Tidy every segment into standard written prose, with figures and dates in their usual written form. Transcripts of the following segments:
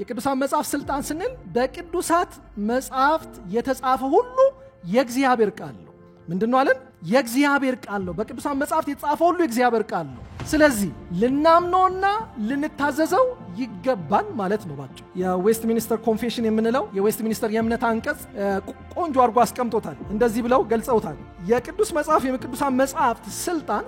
የቅዱሳን መጽሐፍ ስልጣን ስንል በቅዱሳት መጽሐፍት የተጻፈ ሁሉ የእግዚአብሔር ቃል ነው። ምንድነው አለን? የእግዚአብሔር ቃል ነው። በቅዱሳን መጽሐፍት የተጻፈ ሁሉ የእግዚአብሔር ቃል ነው። ስለዚህ ልናምነውና ልንታዘዘው ይገባል ማለት ነው። ባጭሩ የዌስት ሚኒስተር ኮንፌሽን የምንለው የዌስት ሚኒስተር የእምነት አንቀጽ ቆንጆ አድርጎ አስቀምጦታል። እንደዚህ ብለው ገልጸውታል። የቅዱስ መጽሐፍ የቅዱሳን መጽሐፍት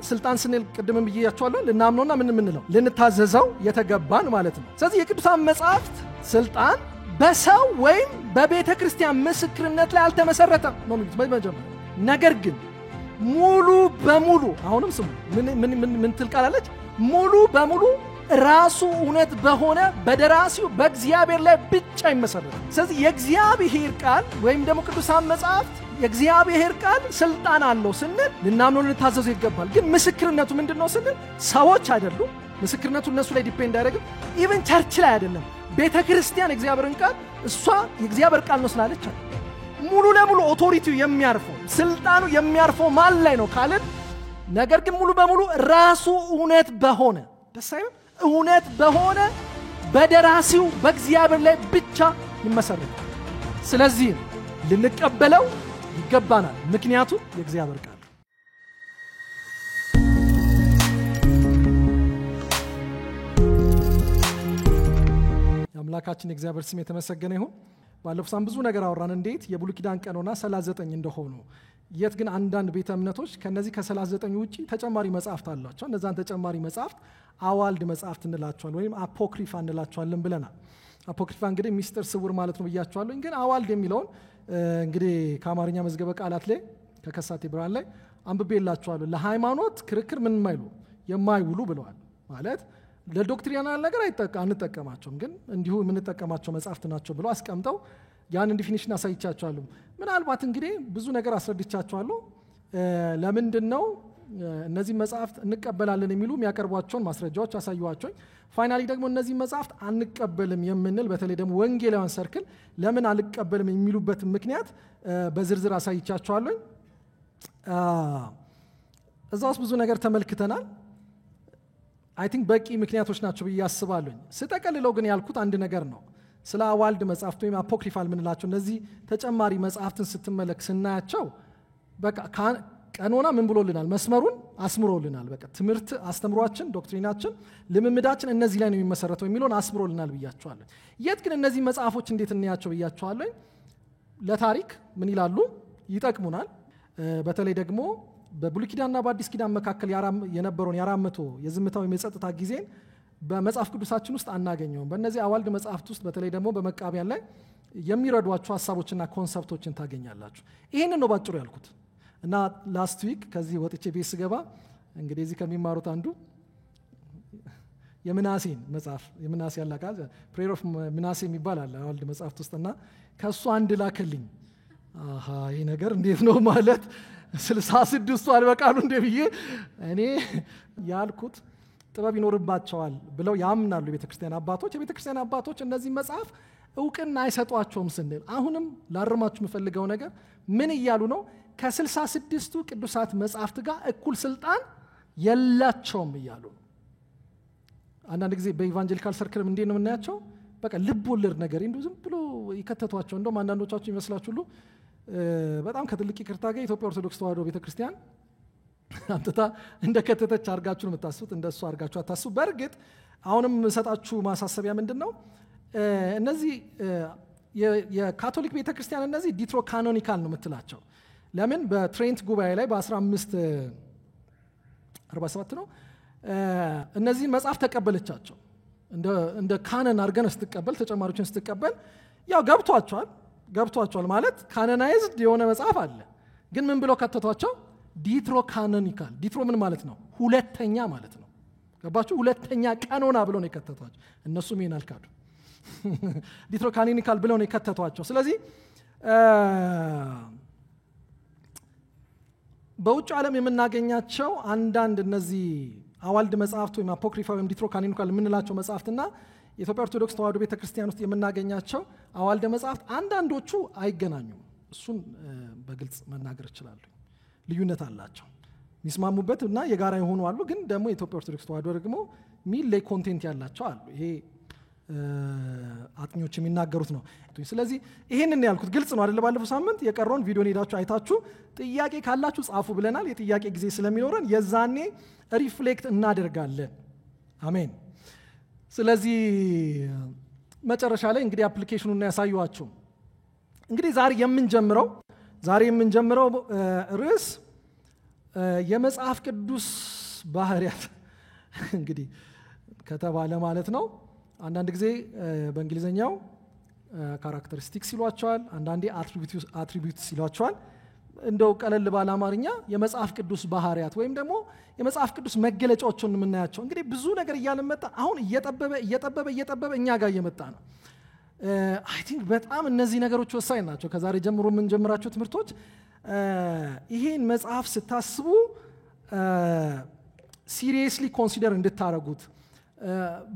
ስልጣን ስንል ቅድምም ብያቸዋለሁ፣ ልናምነውና ምን ምንለው ልንታዘዘው የተገባን ማለት ነው። ስለዚህ የቅዱሳን መጽሐፍት ስልጣን በሰው ወይም በቤተ ክርስቲያን ምስክርነት ላይ አልተመሰረተም ነው የሚሉት በመጀመሪያ። ነገር ግን ሙሉ በሙሉ አሁንም ስሙ ምን ትልቃላለች? ሙሉ በሙሉ ራሱ እውነት በሆነ በደራሲው በእግዚአብሔር ላይ ብቻ ይመሰረታል። ስለዚህ የእግዚአብሔር ቃል ወይም ደግሞ ቅዱሳን መጽሐፍት የእግዚአብሔር ቃል ስልጣን አለው ስንል ልናምነው ልንታዘዙ ይገባል። ግን ምስክርነቱ ምንድነው ስንል ሰዎች አይደሉም። ምስክርነቱ እነሱ ላይ ዲፔንድ አያደርግም። ኢቭን ቸርች ላይ አይደለም። ቤተ ክርስቲያን የእግዚአብሔርን ቃል እሷ የእግዚአብሔር ቃል ነው ስላለች ሙሉ ለሙሉ ኦቶሪቲው የሚያርፈው ስልጣኑ የሚያርፈው ማን ላይ ነው ካልን፣ ነገር ግን ሙሉ በሙሉ ራሱ እውነት በሆነ እውነት በሆነ በደራሲው በእግዚአብሔር ላይ ብቻ ይመሰረታል። ስለዚህ ልንቀበለው ይገባናል፣ ምክንያቱም የእግዚአብሔር ቃል። የአምላካችን የእግዚአብሔር ስም የተመሰገነ ይሁን። ባለፈው ሳምንት ብዙ ነገር አወራን። እንዴት የብሉይ ኪዳን ቀኖና 39 እንደሆኑ፣ የት ግን አንዳንድ ቤተ እምነቶች ከነዚህ ከ39 ውጪ ተጨማሪ መጽሐፍት አሏቸው። እነዛን ተጨማሪ መጽሐፍት አዋልድ መጽሐፍት እንላቸዋለን ወይም አፖክሪፋ እንላቸዋለን ብለናል። አፖክሪፋ እንግዲህ ሚስጥር ስውር ማለት ነው ብያቸዋለሁ። ግን አዋልድ የሚለውን እንግዲህ ከአማርኛ መዝገበ ቃላት ላይ ከከሳቴ ብርሃን ላይ አንብቤላቸዋለሁ። ለሃይማኖት ክርክር ምን የማይውሉ ብለዋል። ማለት ለዶክትሪናል ነገር አንጠቀማቸውም፣ ግን እንዲሁ የምንጠቀማቸው መጽሐፍት ናቸው ብለው አስቀምጠው ያንን ዲፊኒሽን አሳይቻቸዋለሁ። ምናልባት እንግዲህ ብዙ ነገር አስረድቻቸዋለሁ። ለምንድን ነው እነዚህ መጽሐፍት እንቀበላለን የሚሉ የሚያቀርቧቸውን ማስረጃዎች አሳዩዋቸው። ፋይናሊ ደግሞ እነዚህ መጽሐፍት አንቀበልም የምንል በተለይ ደግሞ ወንጌላውያን ሰርክል ለምን አንቀበልም የሚሉበት ምክንያት በዝርዝር አሳይቻቸዋለሁ። እዛ ውስጥ ብዙ ነገር ተመልክተናል። አይ ቲንክ በቂ ምክንያቶች ናቸው ብዬ አስባለሁ። ስጠቀልለው ግን ያልኩት አንድ ነገር ነው። ስለ አዋልድ መጽሐፍት ወይም አፖክሪፋል ምንላቸው እነዚህ ተጨማሪ መጽሐፍትን ስናያቸው በቃ ቀኖና ምን ብሎልናል? መስመሩን አስምሮልናል። በቃ ትምህርት አስተምሯችን፣ ዶክትሪናችን፣ ልምምዳችን እነዚህ ላይ ነው የሚመሰረተው የሚለውን አስምሮልናል ብያቸዋለሁ። የት ግን እነዚህ መጽሐፎች እንዴት እናያቸው ብያቸዋለሁ። ለታሪክ ምን ይላሉ? ይጠቅሙናል። በተለይ ደግሞ በብሉይ ኪዳንና በአዲስ ኪዳን መካከል የነበረውን የ400 የዝምታው የጸጥታ ጊዜን በመጽሐፍ ቅዱሳችን ውስጥ አናገኘውም። በእነዚህ አዋልድ መጽሐፍት ውስጥ በተለይ ደግሞ በመቃቢያን ላይ የሚረዷቸው ሐሳቦችና ኮንሰፕቶችን ታገኛላችሁ። ይሄንን ነው ባጭሩ ያልኩት። እና ላስት ዊክ ከዚህ ወጥቼ ቤት ስገባ እንግዲህ እዚህ ከሚማሩት አንዱ የምናሴን መጽሐፍ የምናሴ ያላቃ ፕሬየር ኦፍ ምናሴ የሚባል አለ አዋልድ መጽሐፍት ውስጥና ከሱ አንድ ላከልኝ። ይሄ ነገር እንዴት ነው ማለት 66 አልበቃሉ እንደ ብዬ እኔ ያልኩት ጥበብ ይኖርባቸዋል ብለው ያምናሉ የቤተክርስቲያን አባቶች። የቤተክርስቲያን አባቶች እነዚህ መጽሐፍ እውቅና አይሰጧቸውም ስንል አሁንም ላርማችሁ የምፈልገው ነገር ምን እያሉ ነው? ከ66ቱ ቅዱሳት መጽሐፍት ጋር እኩል ስልጣን የላቸውም እያሉ ነው። አንዳንድ ጊዜ በኢቫንጀሊካል ሰርክልም እንዴት ነው የምናያቸው? በቃ ልብ ወለድ ነገር እንደው ዝም ብሎ ይከተቷቸው። እንደውም አንዳንዶቻችሁ ይመስላችሁ ሁሉ በጣም ከትልቅ ይቅርታ ጋር ኢትዮጵያ ኦርቶዶክስ ተዋሕዶ ቤተክርስቲያን አንተታ እንደከተተች አርጋችሁ ነው የምታስቡት። እንደሱ አርጋችሁ አታስቡ። በእርግጥ አሁንም ሰጣችሁ ማሳሰቢያ ምንድነው? እነዚህ የካቶሊክ ቤተክርስቲያን እነዚህ ዲትሮ ካኖኒካል ነው የምትላቸው። ለምን? በትሬንት ጉባኤ ላይ በ1547 ነው እነዚህን መጽሐፍ ተቀበለቻቸው። እንደ ካነን አርገን ስትቀበል ተጨማሪዎችን ስትቀበል ያው ገብቷቸዋል ማለት ካኖናይዝድ የሆነ መጽሐፍ አለ። ግን ምን ብለው ከተቷቸው? ዲትሮ ካኖኒካል። ዲትሮ ምን ማለት ነው? ሁለተኛ ማለት ነው። ገባችሁ? ሁለተኛ ቀኖና ብለው ነው የከተቷቸው። እነሱም ይሄን አልካዱ። ዲትሮ ካኖኒካል ብለው ነው የከተቷቸው። ስለዚህ በውጭ ዓለም የምናገኛቸው አንዳንድ እነዚህ አዋልድ መጽሐፍት ወይም አፖክሪፋ ወይም ዲትሮ ካኖኒካል የምንላቸው መጽሐፍትና የኢትዮጵያ ኦርቶዶክስ ተዋሕዶ ቤተክርስቲያን ውስጥ የምናገኛቸው አዋልድ መጽሐፍት አንዳንዶቹ አይገናኙም። እሱን በግልጽ መናገር እችላለሁ። ልዩነት አላቸው። የሚስማሙበት እና የጋራ የሆኑ አሉ። ግን ደግሞ የኢትዮጵያ ኦርቶዶክስ ተዋሕዶ ደግሞ ሚል ላይ ኮንቴንት ያላቸው አሉ። ይሄ መጻሕፍተኞች የሚናገሩት ነው። ስለዚህ ይሄንን ያልኩት ግልጽ ነው አይደል? ባለፈው ሳምንት የቀረውን ቪዲዮን ሄዳችሁ አይታችሁ ጥያቄ ካላችሁ ጻፉ ብለናል። የጥያቄ ጊዜ ስለሚኖረን የዛኔ ሪፍሌክት እናደርጋለን። አሜን። ስለዚህ መጨረሻ ላይ እንግዲህ አፕሊኬሽኑን ያሳዩዋችሁ። እንግዲህ ዛሬ የምንጀምረው ርዕስ የመጽሐፍ ቅዱስ ባህሪያት እንግዲህ ከተባለ ማለት ነው። አንዳንድ ጊዜ በእንግሊዘኛው ካራክተሪስቲክስ ይሏቸዋል፣ አንዳንዴ አትሪቢዩትስ ይሏቸዋል። እንደው ቀለል ባለ አማርኛ የመጽሐፍ ቅዱስ ባህሪያት ወይም ደግሞ የመጽሐፍ ቅዱስ መገለጫዎችን የምናያቸው። እንግዲህ ብዙ ነገር እያልን መጣ። አሁን እየጠበበ እኛ ጋር እየመጣ ነው። አይ ቲንክ በጣም እነዚህ ነገሮች ወሳኝ ናቸው። ከዛሬ ጀምሮ የምንጀምራቸው ትምህርቶች ይሄን መጽሐፍ ስታስቡ ሲሪየስሊ ኮንሲደር እንድታረጉት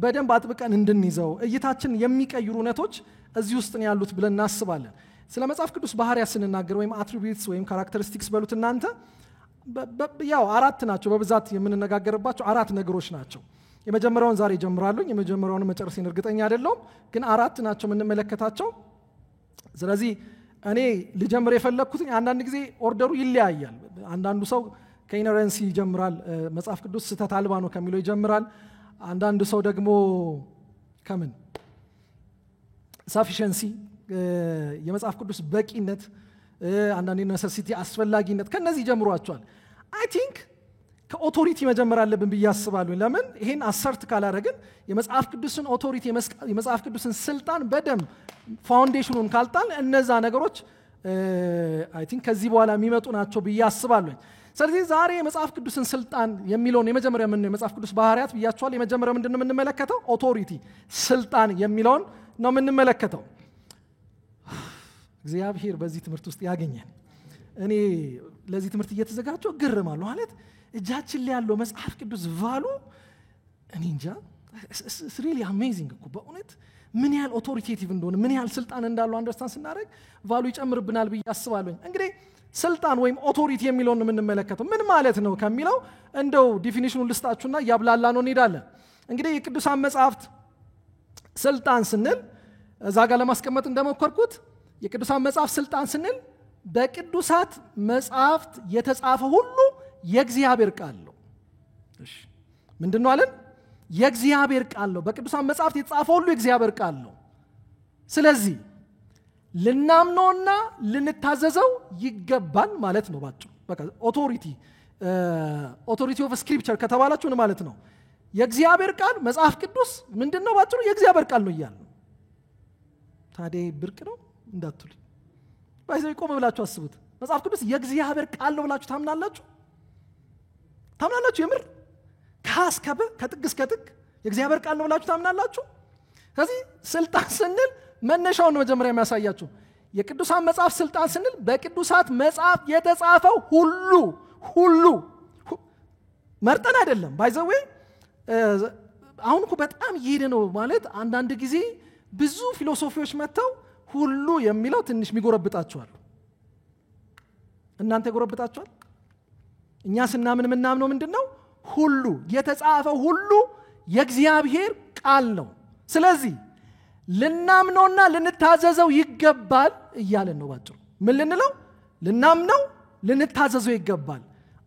በደንብ አጥብቀን እንድንይዘው እይታችን የሚቀይሩ እውነቶች እዚህ ውስጥ ነው ያሉት ብለን እናስባለን። ስለ መጽሐፍ ቅዱስ ባህሪያት ስንናገር ወይም አትሪቢዩትስ ወይም ካራክተሪስቲክስ በሉት እናንተ ያው አራት ናቸው በብዛት የምንነጋገርባቸው አራት ነገሮች ናቸው። የመጀመሪያውን ዛሬ ጀምራለሁ። የመጀመሪያውን መጨረሴን እርግጠኛ አይደለሁም፣ ግን አራት ናቸው የምንመለከታቸው። ስለዚህ እኔ ልጀምር የፈለኩት አንዳንድ ጊዜ ኦርደሩ ይለያያል። አንዳንዱ ሰው ከኢነረንሲ ይጀምራል፣ መጽሐፍ ቅዱስ ስህተት አልባ ነው ከሚለው ይጀምራል። አንዳንዱ ሰው ደግሞ ከምን ሳፊሸንሲ የመጽሐፍ ቅዱስ በቂነት፣ አንዳንዴ ነሰሲቲ አስፈላጊነት ከነዚህ ጀምሯቸዋል። አይ ቲንክ ከኦቶሪቲ መጀመር አለብን ብዬ አስባለሁ። ለምን ይሄን አሰርት ካላረግን የመጽሐፍ ቅዱስን ኦቶሪቲ የመጽሐፍ ቅዱስን ስልጣን በደንብ ፋውንዴሽኑን ካልጣል እነዛ ነገሮች አይ ቲንክ ከዚህ በኋላ የሚመጡ ናቸው ብዬ አስባለሁ። ስለዚህ ዛሬ የመጽሐፍ ቅዱስን ስልጣን የሚለውን የመጀመሪያ ምን ነው የመጽሐፍ ቅዱስ ባህሪያት ብያቸዋል። የመጀመሪያ ምንድነው የምንመለከተው? ኦቶሪቲ ስልጣን የሚለውን ነው የምንመለከተው። እግዚአብሔር በዚህ ትምህርት ውስጥ ያገኘን። እኔ ለዚህ ትምህርት እየተዘጋጀው ግርማለሁ ማለት እጃችን ላይ ያለው መጽሐፍ ቅዱስ ቫሉ እኔ እንጃ it's really amazing እኮ በእውነት ምን ያህል ኦቶሪቴቲቭ እንደሆነ ምን ያህል ስልጣን እንዳለው አንደርስታንድ ስናደርግ ቫሉ ይጨምርብናል ብዬ አስባለሁ። እንግዲህ ስልጣን ወይም ኦቶሪቲ የሚለውን የምንመለከተው ምን ማለት ነው ከሚለው እንደው ዲፊኒሽኑን ልስጣችሁና ያብላላ ነው እንሄዳለን። እንግዲህ የቅዱሳን መጽሐፍት ስልጣን ስንል እዛ ጋር ለማስቀመጥ እንደሞከርኩት የቅዱሳን መጽሐፍ ስልጣን ስንል በቅዱሳት መጽሐፍት የተጻፈ ሁሉ የእግዚአብሔር ቃል ነው። እሺ ምንድነው አለን? የእግዚአብሔር ቃል ነው። በቅዱሳን መጽሐፍት የተጻፈ ሁሉ የእግዚአብሔር ቃል ነው። ስለዚህ ልናምነውና ልንታዘዘው ይገባል ማለት ነው ባጭሩ። በቃ ኦቶሪቲ ኦፍ ስክሪፕቸር ከተባላችሁ ምን ማለት ነው? የእግዚአብሔር ቃል መጽሐፍ ቅዱስ ምንድነው ባጭሩ? የእግዚአብሔር ቃል ነው እያልን ነው። ታዲያ ብርቅ ነው እንዳትሉ ባይዘው ቆም ብላችሁ አስቡት። መጽሐፍ ቅዱስ የእግዚአብሔር ቃል ነው ብላችሁ ታምናላችሁ? የምር ከአስከበ ከጥግ እስከ ጥግ የእግዚአብሔር ቃል ነው ብላችሁ ታምናላችሁ? ስለዚህ ስልጣን ስንል መነሻውን ነው መጀመሪያ የሚያሳያችሁ። የቅዱሳን መጽሐፍ ስልጣን ስንል በቅዱሳት መጽሐፍ የተጻፈው ሁሉ መርጠን አይደለም። ባይዘው አሁን እኮ በጣም እየሄደ ነው ማለት አንዳንድ ጊዜ ብዙ ፊሎሶፊዎች መጥተው ሁሉ የሚለው ትንሽ የሚጎረብጣቸዋል። እናንተ ይጎረብጣቸዋል? እኛ ስናምን ምናምነው ምንድነው? ሁሉ የተጻፈው ሁሉ የእግዚአብሔር ቃል ነው። ስለዚህ ልናምነውና ልንታዘዘው ይገባል እያለን ነው ባጭሩ። ምን ልንለው? ልናምነው ልንታዘዘው ይገባል።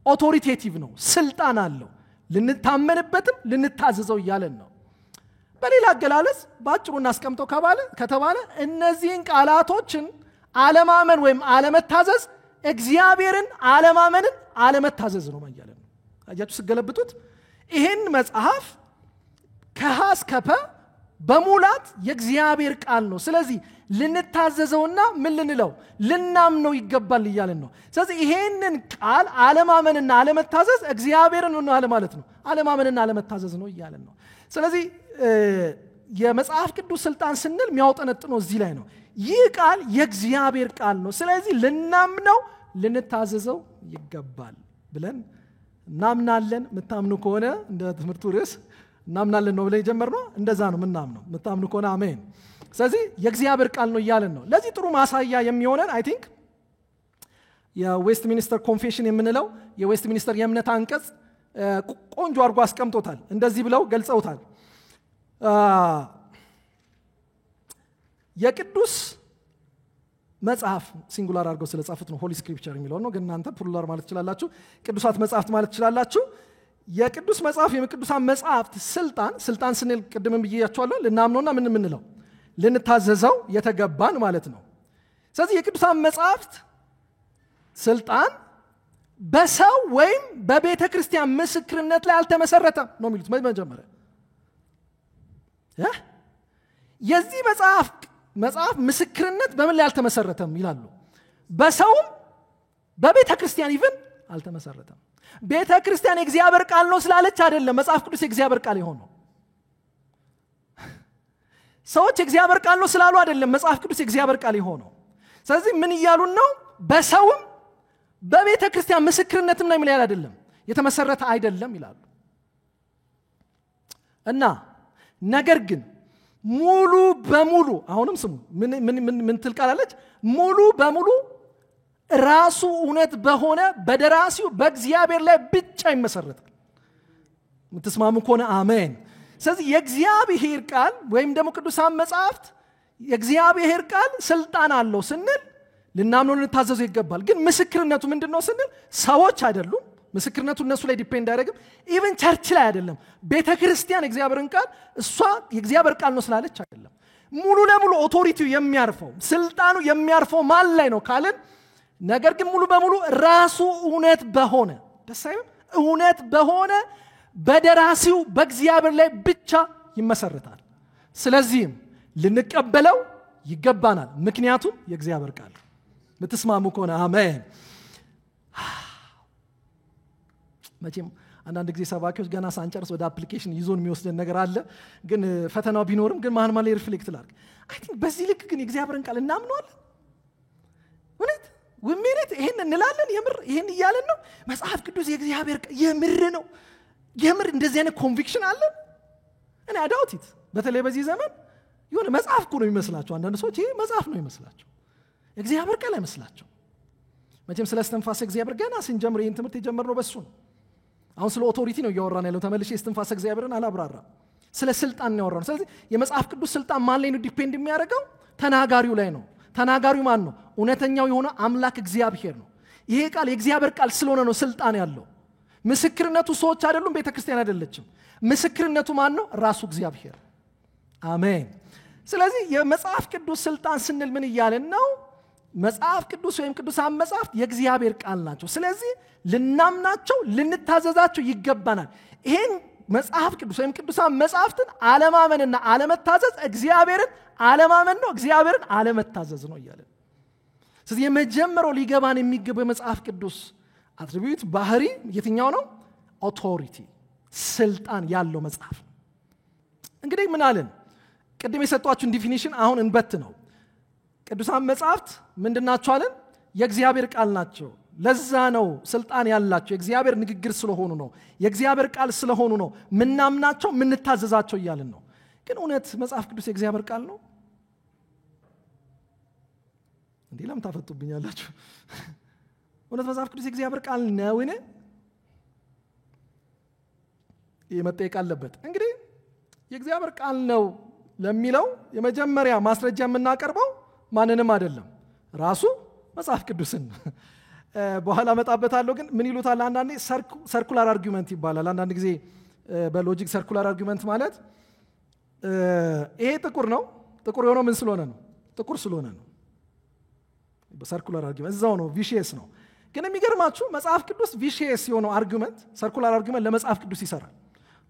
ኦቶሪቴቲቭ ነው፣ ስልጣን አለው። ልንታመንበትም ልንታዘዘው እያለን ነው። በሌላ አገላለጽ ባጭሩ እናስቀምጠው ከተባለ እነዚህን ቃላቶችን አለማመን ወይም አለመታዘዝ እግዚአብሔርን አለማመንን አለመታዘዝ ነው ማለት ነው። አያችሁ ስገለብጡት ይሄን መጽሐፍ ከሀ እስከ ፐ በሙላት የእግዚአብሔር ቃል ነው። ስለዚህ ልንታዘዘውና ምን ልንለው ልናምነው ይገባል እያለን ነው። ስለዚህ ይሄንን ቃል አለማመንና አለመታዘዝ እግዚአብሔርን ነው አለ ማለት ነው። አለማመንና አለመታዘዝ ነው እያለን ነው። ስለዚህ የመጽሐፍ ቅዱስ ስልጣን ስንል የሚያውጠነጥነው እዚህ ላይ ነው። ይህ ቃል የእግዚአብሔር ቃል ነው። ስለዚህ ልናምነው ልንታዘዘው ይገባል ብለን እናምናለን። የምታምኑ ከሆነ እንደ ትምህርቱ ርዕስ እናምናለን ነው ብለን የጀመርነው። እንደዛ ነው የምናምነው። የምታምኑ ከሆነ አሜን። ስለዚህ የእግዚአብሔር ቃል ነው እያለን ነው። ለዚህ ጥሩ ማሳያ የሚሆነን አይ ቲንክ የዌስት ሚኒስተር ኮንፌሽን የምንለው የዌስት ሚኒስተር የእምነት አንቀጽ ቆንጆ አድርጎ አስቀምጦታል። እንደዚህ ብለው ገልጸውታል። የቅዱስ መጽሐፍ ሲንጉላር አድርገው ስለጻፉት ነው ሆሊ ስክሪፕቸር የሚለው ነው ግን እናንተ ፕሉራል ማለት ትችላላችሁ ቅዱሳት መጽሐፍት ማለት ትችላላችሁ የቅዱስ መጽሐፍ የቅዱሳን መጽሐፍት ስልጣን ስንል ቅድምም ብያችኋለሁ ልናምነውና ምን ምንለው ልንታዘዘው የተገባን ማለት ነው ስለዚህ የቅዱሳን መጽሐፍት ስልጣን በሰው ወይም በቤተ ክርስቲያን ምስክርነት ላይ አልተመሰረተም ነው የሚሉት መጀመሪያ የዚህ መጽሐፍ ምስክርነት በምን ላይ አልተመሰረተም ይላሉ በሰውም በቤተ ክርስቲያን ይብን አልተመሰረተም ቤተ ክርስቲያን የእግዚአብሔር ቃል ነው ስላለች አይደለም መጽሐፍ ቅዱስ የእግዚአብሔር ቃል የሆነው ሰዎች የእግዚአብሔር ቃል ነው ስላሉ አይደለም መጽሐፍ ቅዱስ የእግዚአብሔር ቃል የሆነው ስለዚህ ምን ይያሉን ነው በሰውም በቤተ ክርስቲያን ምስክርነትም ላይ ምን ያህል አይደለም የተመሰረተ አይደለም ይላሉ እና ነገር ግን ሙሉ በሙሉ አሁንም ስሙ ምን ትልቃላለች ሙሉ በሙሉ ራሱ እውነት በሆነ በደራሲው በእግዚአብሔር ላይ ብቻ ይመሰረታል ምትስማሙ ከሆነ አሜን ስለዚህ የእግዚአብሔር ቃል ወይም ደግሞ ቅዱሳን መጽሐፍት የእግዚአብሔር ቃል ስልጣን አለው ስንል ልናምነው ልንታዘዘው ይገባል ግን ምስክርነቱ ምንድነው ስንል ሰዎች አይደሉም ምስክርነቱ እነሱ ላይ ዲፔንድ አያደርግም ኢቭን ቸርች ላይ አይደለም ቤተክርስቲያን የእግዚአብሔርን ቃል እሷ የእግዚአብሔር ቃል ነው ስላለች አይደለም ሙሉ ለሙሉ ኦቶሪቲው የሚያርፈው ስልጣኑ የሚያርፈው ማን ላይ ነው ካልን ነገር ግን ሙሉ በሙሉ ራሱ እውነት በሆነ ደሳይም እውነት በሆነ በደራሲው በእግዚአብሔር ላይ ብቻ ይመሰረታል ስለዚህም ልንቀበለው ይገባናል ምክንያቱም የእግዚአብሔር ቃል ምትስማሙ ከሆነ አሜን መቼም አንዳንድ ጊዜ ሰባኪዎች ገና ሳንጨርስ ወደ አፕሊኬሽን ይዞን የሚወስደን ነገር አለ ግን ፈተናው ቢኖርም ግን ማን ላይ ሪፍሌክት ላድርግ አይ ቲንክ በዚህ ልክ ግን የእግዚአብሔርን ቃል እናምነዋለን እውነት ወምኔት ይሄን እንላለን የምር ይሄን ይያለን ነው መጽሐፍ ቅዱስ የእግዚአብሔር የምር ነው የምር እንደዚህ አይነት ኮንቪክሽን አለ እኔ አዳውቲት በተለይ በዚህ ዘመን ይሁን መጽሐፍ እኮ ነው የሚመስላቸው አንዳንድ ሰዎች ይሄ መጽሐፍ ነው የሚመስላቸው እግዚአብሔር ቃል አይመስላቸው መቼም ስለ እስትንፋሰ እግዚአብሔር ገና ስንጀምር ይሄን ትምህርት የጀመርነው በሱ ነው አሁን ስለ ኦቶሪቲ ነው ያወራን ያለው ተመልሼ እስትንፋሰ እግዚአብሔርን አላብራራም ስለ ስልጣን ነው ያወራን ስለዚህ የመጽሐፍ ቅዱስ ስልጣን ማን ላይ ነው ዲፔንድ የሚያደርገው ተናጋሪው ላይ ነው ተናጋሪው ማን ነው እውነተኛው የሆነ አምላክ እግዚአብሔር ነው ይሄ ቃል የእግዚአብሔር ቃል ስለሆነ ነው ስልጣን ያለው ምስክርነቱ ሰዎች አይደሉም ቤተክርስቲያን አይደለችም ምስክርነቱ ማን ነው ራሱ እግዚአብሔር አሜን ስለዚህ የመጽሐፍ ቅዱስ ስልጣን ስንል ምን ይያለን ነው መጽሐፍ ቅዱስ ወይም ቅዱሳን መጽሐፍት የእግዚአብሔር ቃል ናቸው ስለዚህ ልናምናቸው ልንታዘዛቸው ይገባናል ይሄን መጽሐፍ ቅዱስ ወይም ቅዱሳን መጽሐፍትን አለማመንና አለመታዘዝ እግዚአብሔርን አለማመን ነው እግዚአብሔርን አለመታዘዝ ነው ይያለን ስለዚህ የመጀመሪያው ሊገባን የሚገባው የመጽሐፍ ቅዱስ አትሪቢዩት ባህሪ የትኛው ነው ኦቶሪቲ ስልጣን ያለው መጽሐፍ እንግዲህ ምን አለን ቅድም የሰጧችሁን ዲፊኒሽን አሁን እንበት ነው ቅዱሳን መጽሐፍት ምንድናቸው አለን የእግዚአብሔር ቃል ናቸው ለዛ ነው ስልጣን ያላቸው የእግዚአብሔር ንግግር ስለሆኑ ነው የእግዚአብሔር ቃል ስለሆኑ ነው ምናምናቸው ምንታዘዛቸው ይያልን ነው ግን እውነት መጽሐፍ ቅዱስ የእግዚአብሔር ቃል ነው እንዴ ለምን ታፈጡብኛላችሁ እውነት መጽሐፍ ቅዱስ የእግዚአብሔር ቃል ነውን የመጠየቅ አለበት እንግዲህ የእግዚአብሔር ቃል ነው ለሚለው የመጀመሪያ ማስረጃ የምናቀርበው ማንንም አይደለም ራሱ መጽሐፍ ቅዱስን በኋላ መጣበታለሁ ግን ምን ይሉታል አንዳንዴ ሰርኩላር አርጊውመንት ይባላል አንዳንድ ጊዜ በሎጂክ ሰርኩላር አርጊውመንት ማለት ይሄ ጥቁር ነው ጥቁር የሆነው ምን ስለሆነ ነው ጥቁር ስለሆነ ነው በሰርኩላር አርጊውመንት እዛው ነው ቪሺየስ ነው ግን የሚገርማችሁ መጽሐፍ ቅዱስ ቪሺየስ የሆነው አርጊውመንት ሰርኩላር አርጊውመንት ለመጽሐፍ ቅዱስ ይሰራል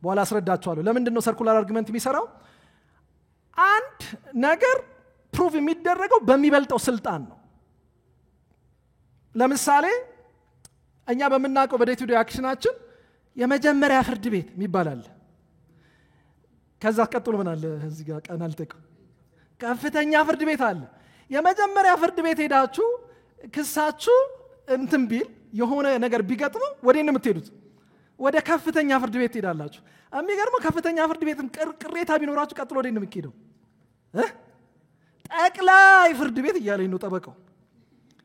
በኋላ አስረዳቸዋለሁ ለምንድን ነው ሰርኩላር አርጊውመንት የሚሰራው አንድ ነገር ፕሩቭ የሚደረገው በሚበልጠው ስልጣን ነው ለምሳሌ እኛ በመናቀው በዴይ ቱ ዴይ አክሽናችን የመጀመሪያ ፍርድ ቤት የሚባላል ከዛ ቀጥሎ ምን አለ እዚህ ጋር ቀናል ተቀ ከፍተኛ ፍርድ ቤት አለ የመጀመሪያ ፍርድ ቤት ሄዳችሁ ክሳችሁ እንትን ቢል የሆነ ነገር ቢገጥመው ወዴት ነው የምትሄዱት ወደ ከፍተኛ ፍርድ ቤት ሄዳላችሁ የሚገርመው ከፍተኛ ፍርድ ቤትም ቅሬታ ቢኖራችሁ ቀጥሎ ወዴት ነው የምትሄደው ጠቅላይ ፍርድ ቤት እያለኝ ነው ጠበቃው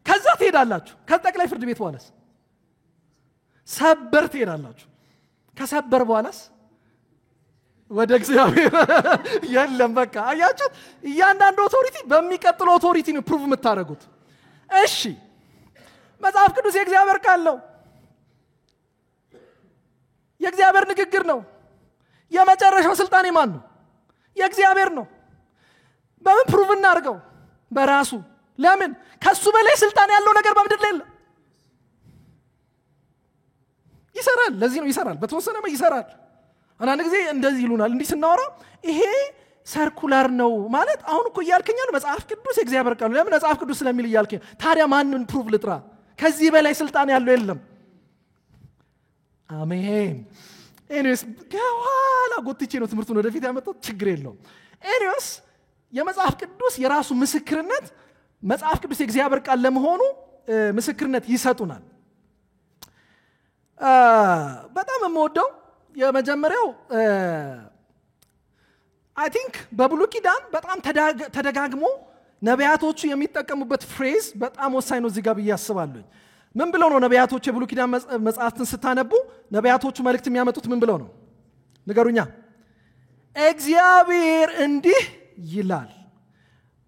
ከዛ ትሄዳላችሁ ከጠቅላይ ፍርድ ቤት በኋላስ ሰበር ትሄዳላችሁ ከሰበር በኋላስ ወደ እግዚአብሔር የለም። በቃ አያችሁ፣ እያንዳንዱ ኦቶሪቲ በሚቀጥለው ኦቶሪቲ ነው ፕሩቭ የምታደርጉት። እሺ መጽሐፍ ቅዱስ የእግዚአብሔር ቃል ነው፣ የእግዚአብሔር ንግግር ነው። የመጨረሻው ስልጣን የማን ነው? የእግዚአብሔር ነው። በምን ፕሩቭ እናድርገው? በራሱ። ለምን? ከሱ በላይ ስልጣን ያለው ነገር በምድር ላይ የለም። ይሰራል። ለዚህ ነው ይሰራል፣ በተወሰነ ይሰራል። አንዳንድ ጊዜ እንደዚህ ይሉናል፣ እንዲህ ስናወራ ይሄ ሰርኩላር ነው ማለት አሁን እኮ እያልከኝ ነው መጽሐፍ ቅዱስ የእግዚአብሔር ቃል ነው። ለምን መጽሐፍ ቅዱስ ስለሚል እያልከኝ። ታዲያ ማንን ፕሩቭ ልጥራ? ከዚህ በላይ ስልጣን ያለው የለም። አሜን። ኤኒዌይስ ከኋላ ጎትቼ ነው ትምህርቱን ወደፊት ያመጣሁት፣ ችግር የለውም። ኤኒዌይስ የመጽሐፍ ቅዱስ የራሱ ምስክርነት፣ መጽሐፍ ቅዱስ የእግዚአብሔር ቃል ለመሆኑ ምስክርነት ይሰጡናል። በጣም የምወደው የመጀመሪያው አይ ቲንክ በብሉይ ኪዳን በጣም ተደጋግሞ ነቢያቶቹ የሚጠቀሙበት ፍሬዝ በጣም ወሳኝ ነው እዚህ ጋር ብዬ አስባለሁ። ምን ብለው ነው ነቢያቶቹ የብሉይ ኪዳን መጽሐፍትን ስታነቡ ነቢያቶቹ መልእክት የሚያመጡት ምን ብለው ነው? ንገሩኛ። እግዚአብሔር እንዲህ ይላል።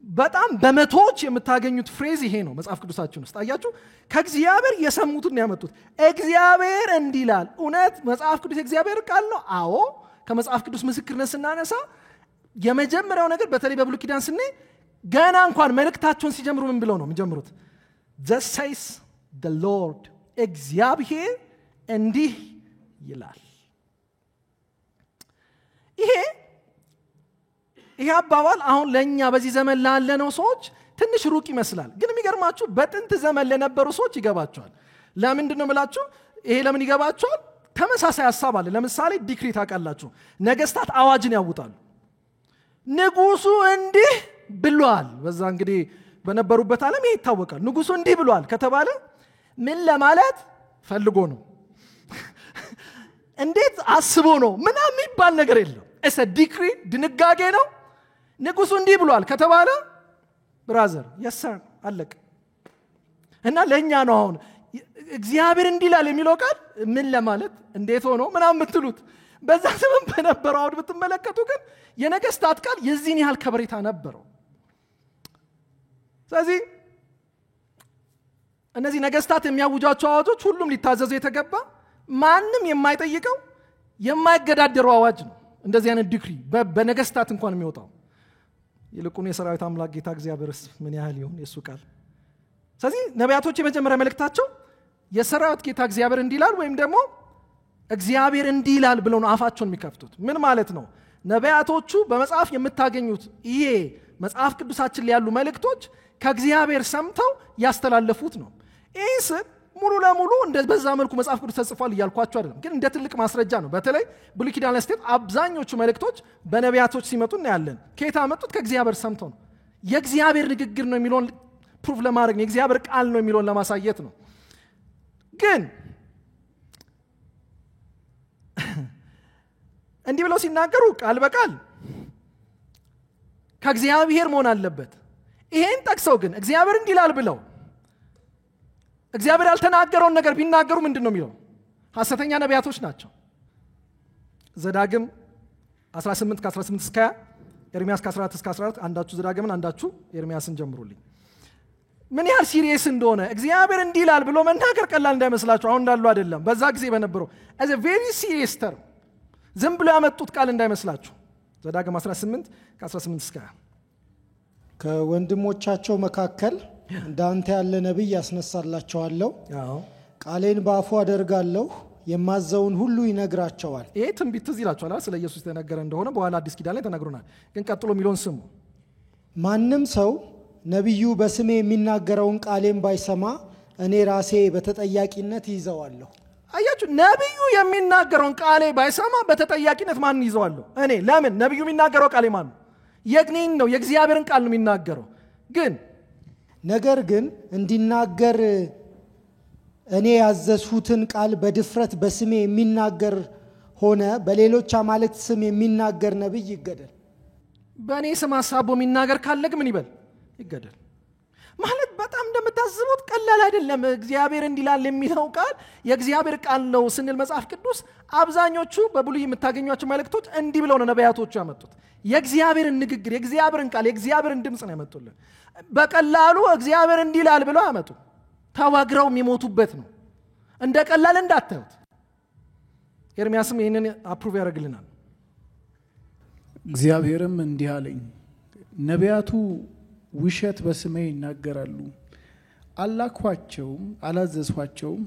በጣም በመቶዎች የምታገኙት ፍሬዝ ይሄ ነው መጽሐፍ ቅዱሳችን ውስጥ። አያችሁ፣ ከእግዚአብሔር የሰሙትን ነው ያመጡት። እግዚአብሔር እንዲህ ይላል። እውነት መጽሐፍ ቅዱስ የእግዚአብሔር ቃል ነው? አዎ። ከመጽሐፍ ቅዱስ ምስክርነት ስናነሳ የመጀመሪያው ነገር በተለይ በብሉይ ኪዳን ስናይ ገና እንኳን መልእክታቸውን ሲጀምሩ ምን ብለው ነው የሚጀምሩት? Thus says the Lord፣ እግዚአብሔር እንዲህ ይላል። ይሄ አባባል አሁን ለኛ በዚህ ዘመን ላለነው ሰዎች ትንሽ ሩቅ ይመስላል፣ ግን የሚገርማችሁ በጥንት ዘመን ለነበሩ ሰዎች ይገባቸዋል። ለምንድን ነው የምላችሁ? ይሄ ለምን ይገባቸዋል? ተመሳሳይ ሐሳብ አለ። ለምሳሌ ዲክሪ ታውቃላችሁ፣ ነገስታት አዋጅን ያውጣሉ። ንጉሱ እንዲህ ብሏል። በዛ እንግዲህ በነበሩበት ዓለም ይሄ ይታወቃል። ንጉሱ እንዲህ ብሏል ከተባለ ምን ለማለት ፈልጎ ነው? እንዴት አስቦ ነው? ምናምን የሚባል ነገር የለም። እሰ ዲክሪ ድንጋጌ ነው። ንጉሱ እንዲህ ብሏል ከተባለ ብራዘር የሰር አለቅ። እና ለኛ ነው አሁን እግዚአብሔር እንዲህ ይላል የሚለው ቃል ምን ለማለት እንዴት ሆኖ ምናምን የምትሉት። በዛ ዘመን በነበረው አውድ ብትመለከቱ ግን የነገስታት ቃል የዚህን ያህል ከበሬታ ነበረው። ስለዚህ እነዚህ ነገስታት የሚያውጇቸው አዋጆች ሁሉም ሊታዘዙ የተገባ ማንም የማይጠይቀው የማይገዳደረው አዋጅ ነው። እንደዚህ አይነት ዲክሪ በነገስታት እንኳን የሚወጣው ይልቁን የሰራዊት አምላክ ጌታ እግዚአብሔርስ ምን ያህል ይሁን የሱ ቃል። ስለዚህ ነቢያቶች የመጀመሪያ መልእክታቸው የሰራዊት ጌታ እግዚአብሔር እንዲህ ይላል ወይም ደግሞ እግዚአብሔር እንዲህ ይላል ብለው ነው አፋቸውን የሚከፍቱት። ምን ማለት ነው? ነቢያቶቹ በመጽሐፍ የምታገኙት ይሄ መጽሐፍ ቅዱሳችን ላይ ያሉ መልእክቶች ከእግዚአብሔር ሰምተው ያስተላለፉት ነው። ይህስ ሙሉ ለሙሉ በዛ መልኩ መጽሐፍ ቅዱስ ተጽፏል እያልኳቸው አይደለም፣ ግን እንደ ትልቅ ማስረጃ ነው። በተለይ ብሉይ ኪዳን ላይ ስትሄድ አብዛኞቹ መልእክቶች በነቢያቶች ሲመጡ እናያለን። ከየት አመጡት? ከእግዚአብሔር ሰምተው ነው። የእግዚአብሔር ንግግር ነው የሚለውን ፕሩፍ ለማድረግ ነው፣ የእግዚአብሔር ቃል ነው የሚለውን ለማሳየት ነው። ግን እንዲህ ብለው ሲናገሩ ቃል በቃል ከእግዚአብሔር መሆን አለበት። ይሄን ጠቅሰው ግን እግዚአብሔር እንዲህ ይላል ብለው እግዚአብሔር ያልተናገረውን ነገር ቢናገሩ ምንድን ነው የሚለው? ሐሰተኛ ነቢያቶች ናቸው። ዘዳግም 18 ከ18 እስከ 20፣ ኤርሚያስ ከ14 እስከ 14። አንዳችሁ ዘዳግምን አንዳችሁ ኤርሚያስን ጀምሩልኝ። ምን ያህል ሲሪየስ እንደሆነ እግዚአብሔር እንዲህ ይላል ብሎ መናገር ቀላል እንዳይመስላችሁ። አሁን እንዳሉ አይደለም፣ በዛ ጊዜ በነበረው as a very serious term ዝም ብሎ ያመጡት ቃል እንዳይመስላችሁ። ዘዳግም 18 ከ18 እስከ 20 ከወንድሞቻቸው መካከል እንዳንተ ያለ ነብይ ያስነሳላቸዋለሁ፣ ቃሌን በአፉ አደርጋለሁ፣ የማዘውን ሁሉ ይነግራቸዋል። ይሄ ትንቢት ትዝ ይላችኋል ስለ ኢየሱስ የተነገረ እንደሆነ በኋላ አዲስ ኪዳን ላይ ተነግሮናል። ግን ቀጥሎ የሚለውን ስሙ። ማንም ሰው ነብዩ በስሜ የሚናገረውን ቃሌን ባይሰማ እኔ ራሴ በተጠያቂነት ይዘዋለሁ። አያችሁ፣ ነብዩ የሚናገረውን ቃሌ ባይሰማ በተጠያቂነት ማን ይዘዋለሁ? እኔ። ለምን? ነብዩ የሚናገረው ቃሌ ማን ነው? የግኔን ነው፣ የእግዚአብሔርን ቃል ነው የሚናገረው። ግን ነገር ግን እንዲናገር እኔ ያዘዝሁትን ቃል በድፍረት በስሜ የሚናገር ሆነ በሌሎች አማልክት ስም የሚናገር ነብይ ይገደል። በእኔ ስም አሳቦ የሚናገር ካለ ግን ምን ይበል? ይገደል። ማለት በጣም እንደምታስቡት ቀላል አይደለም። እግዚአብሔር እንዲላል የሚለው ቃል የእግዚአብሔር ቃል ነው ስንል መጽሐፍ ቅዱስ አብዛኞቹ በብሉይ የምታገኟቸው መልእክቶች እንዲህ ብለው ነው ነቢያቶቹ ያመጡት። የእግዚአብሔርን ንግግር፣ የእግዚአብሔርን ቃል፣ የእግዚአብሔርን ድምፅ ነው ያመጡልን። በቀላሉ እግዚአብሔር እንዲላል ብለው ያመጡ ተዋግረው የሚሞቱበት ነው። እንደ ቀላል እንዳታዩት። ኤርምያስም ይህንን አፕሩቭ ያደርግልናል። እግዚአብሔርም እንዲህ አለኝ፣ ነቢያቱ ውሸት በስሜ ይናገራሉ፣ አላኳቸውም፣ አላዘዝኳቸውም፣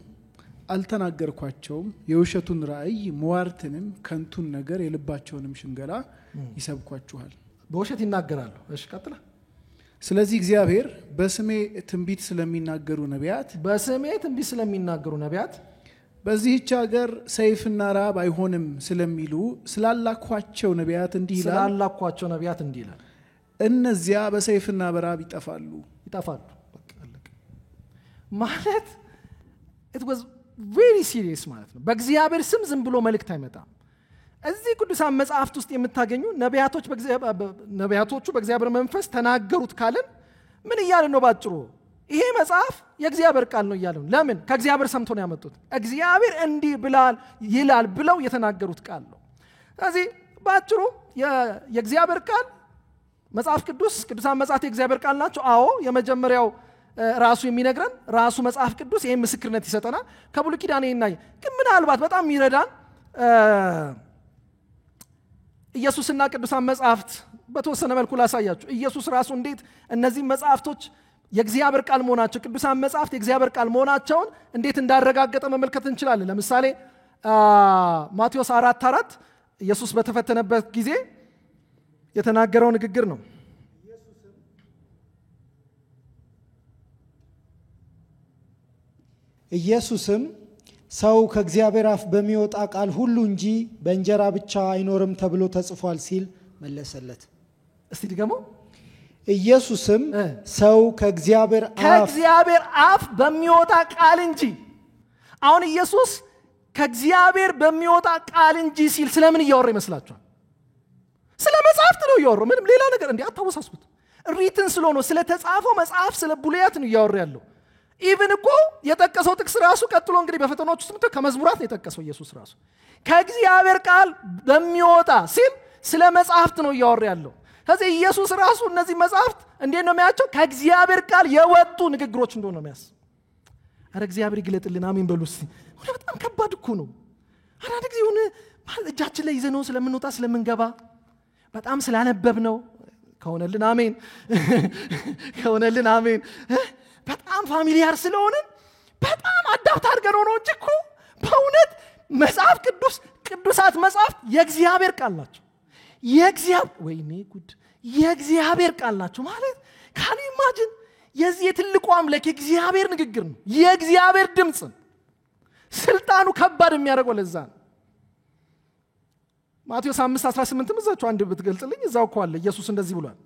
አልተናገርኳቸውም። የውሸቱን ራእይ መዋርትንም ከንቱን ነገር የልባቸውንም ሽንገላ ይሰብኳችኋል። በውሸት ይናገራሉ። እሺ ቀጥላ። ስለዚህ እግዚአብሔር በስሜ ትንቢት ስለሚናገሩ ነቢያት በዚህች ሀገር ሰይፍና ራብ አይሆንም ስለሚሉ ስላላኳቸው ነቢያት እንዲህ ይላል፣ እነዚያ በሰይፍና በራብ ይጠፋሉ። በቃ አለቀ ማለት it was very serious ማለት ነው። በእግዚአብሔር ስም ዝም ብሎ መልእክት አይመጣም። እዚህ ቅዱሳን መጽሐፍት ውስጥ የምታገኙ ነቢያቶቹ በእግዚአብሔር መንፈስ ተናገሩት ካለን ምን እያልን ነው? ባጭሩ ይሄ መጽሐፍ የእግዚአብሔር ቃል ነው እያልን። ለምን? ከእግዚአብሔር ሰምቶ ነው ያመጡት። እግዚአብሔር እንዲህ ይላል ብለው የተናገሩት ቃል ነው። ስለዚህ ባጭሩ የእግዚአብሔር ቃል መጽሐፍ ቅዱሳን መጽሐፍት የእግዚአብሔር ቃል ናቸው። አዎ የመጀመሪያው ራሱ የሚነግረን ራሱ መጽሐፍ ቅዱስ ይሄን ምስክርነት ይሰጠናል። ከብሉይ ኪዳን ይናይ ግን ምናልባት በጣም ይረዳን ኢየሱስና ቅዱሳን መጽሐፍት በተወሰነ መልኩ ላሳያችሁ። ኢየሱስ ራሱ እንዴት እነዚህ መጽሐፍቶች የእግዚአብሔር ቃል መሆናቸው ቅዱሳን መጽሐፍት የእግዚአብሔር ቃል መሆናቸውን እንዴት እንዳረጋገጠ መመልከት እንችላለን። ለምሳሌ ማቴዎስ 4:4 ኢየሱስ በተፈተነበት ጊዜ የተናገረው ንግግር ነው። ኢየሱስም ሰው ከእግዚአብሔር አፍ በሚወጣ ቃል ሁሉ እንጂ በእንጀራ ብቻ አይኖርም ተብሎ ተጽፏል ሲል መለሰለት። እስቲ ድገሙ። ኢየሱስም ሰው ከእግዚአብሔር አፍ በሚወጣ ቃል እንጂ። አሁን ኢየሱስ ከእግዚአብሔር በሚወጣ ቃል እንጂ ሲል ስለምን እያወራ ይመስላችኋል? ስለ መጽሐፍት ነው እያወራ። ምንም ሌላ ነገር እንዴ አታወሳስቡት። ሪትን ስለሆነ ስለተጻፈው መጽሐፍ ስለ ብሉያት ነው እያወራ ያለው። ኢቭን እኮ የጠቀሰው ጥቅስ ራሱ ቀጥሎ እንግዲህ በፈተናዎች ውስጥ ከመዝሙራት ነው የጠቀሰው ኢየሱስ ራሱ። ከእግዚአብሔር ቃል በሚወጣ ሲል ስለ መጽሐፍት ነው እያወራ ያለው። ስለዚህ ኢየሱስ ራሱ እነዚህ መጽሐፍት እንዴት ነው የሚያቸው? ከእግዚአብሔር ቃል የወጡ ንግግሮች እንደሆነ ነው የሚያስ። አረ እግዚአብሔር ይግለጥልን። አሜን በሉ እስቲ። በጣም ከባድ እኮ ነው። አንድ ጊዜ ሆነ እጃችን ላይ ይዘነው ስለምንወጣ ስለምንገባ በጣም ስላነበብ ነው ከሆነልን አሜን ከሆነልን አሜን በጣም ፋሚሊያር ስለሆነ በጣም አዳፕት አድርገነው ነው እንጂ እኮ በእውነት መጽሐፍ ቅዱሳት መጽሐፍት የእግዚአብሔር ቃል ናቸው። የእግዚአብሔር ቃል ናቸው ማለት ካን ኢማጂን የዚህ የትልቁ አምላክ የእግዚአብሔር ንግግር ነው። የእግዚአብሔር ድምጽ ስልጣኑ ከባድ የሚያደርገው ለዛ ነው። ማቴዎስ 5:18 እዛችሁ አንድ ብትገልጽልኝ እዛው እኮ አለ። ኢየሱስ እንደዚህ ብሏል፣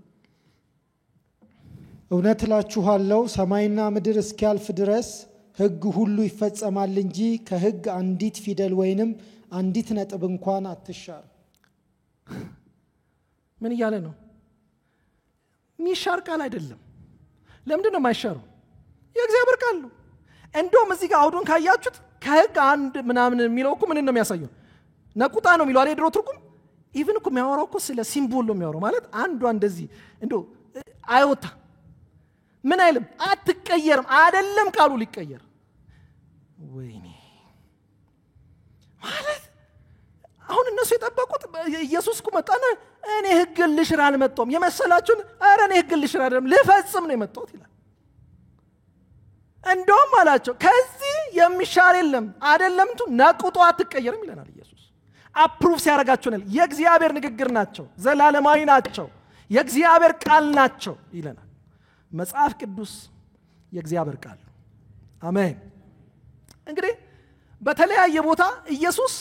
እውነት እላችኋለሁ ሰማይና ምድር እስኪያልፍ ድረስ ሕግ ሁሉ ይፈጸማል እንጂ ከሕግ አንዲት ፊደል ወይንም አንዲት ነጥብ እንኳን አትሻር። ምን እያለ ነው? ሚሻር ቃል አይደለም። ለምንድን ነው የማይሻረው? የእግዚአብሔር ቃል ነው። እንደውም እዚህ ጋር አውዱን ካያችሁት ከሕግ አንድ ምናምን የሚለው እኮ ምን ነው የሚያሳየው? ነቁጣ ነው የሚለው አይደል? ድሮ ትርጉም ኢቭን እኮ የሚያወራው እኮ ስለ ሲምቦል ነው የሚያወራው። ማለት አንዷ እንደዚህ እንደው አይወጣ ምን አይልም፣ አትቀየርም። አይደለም ቃሉ ሊቀየር ወይኔ ማለት አሁን እነሱ የጠበቁት ኢየሱስ እኮ መጣና እኔ ሕግን ልሽር አልመጣሁም የመሰላችሁን፣ ኧረ እኔ ሕግን ልሽር አይደለም ልፈጽም ነው የመጣሁት ይላል። እንደውም አላቸው ከዚህ የሚሻር የለም። አይደለም ነቁጦ አትቀየርም ይለናል ኢየሱስ። አፕሩቭ ሲያደርጋቸውናል። የእግዚአብሔር ንግግር ናቸው፣ ዘላለማዊ ናቸው፣ የእግዚአብሔር ቃል ናቸው ይለናል። መጽሐፍ ቅዱስ የእግዚአብሔር ቃል ነው። አሜን። እንግዲህ በተለያየ ቦታ ኢየሱስ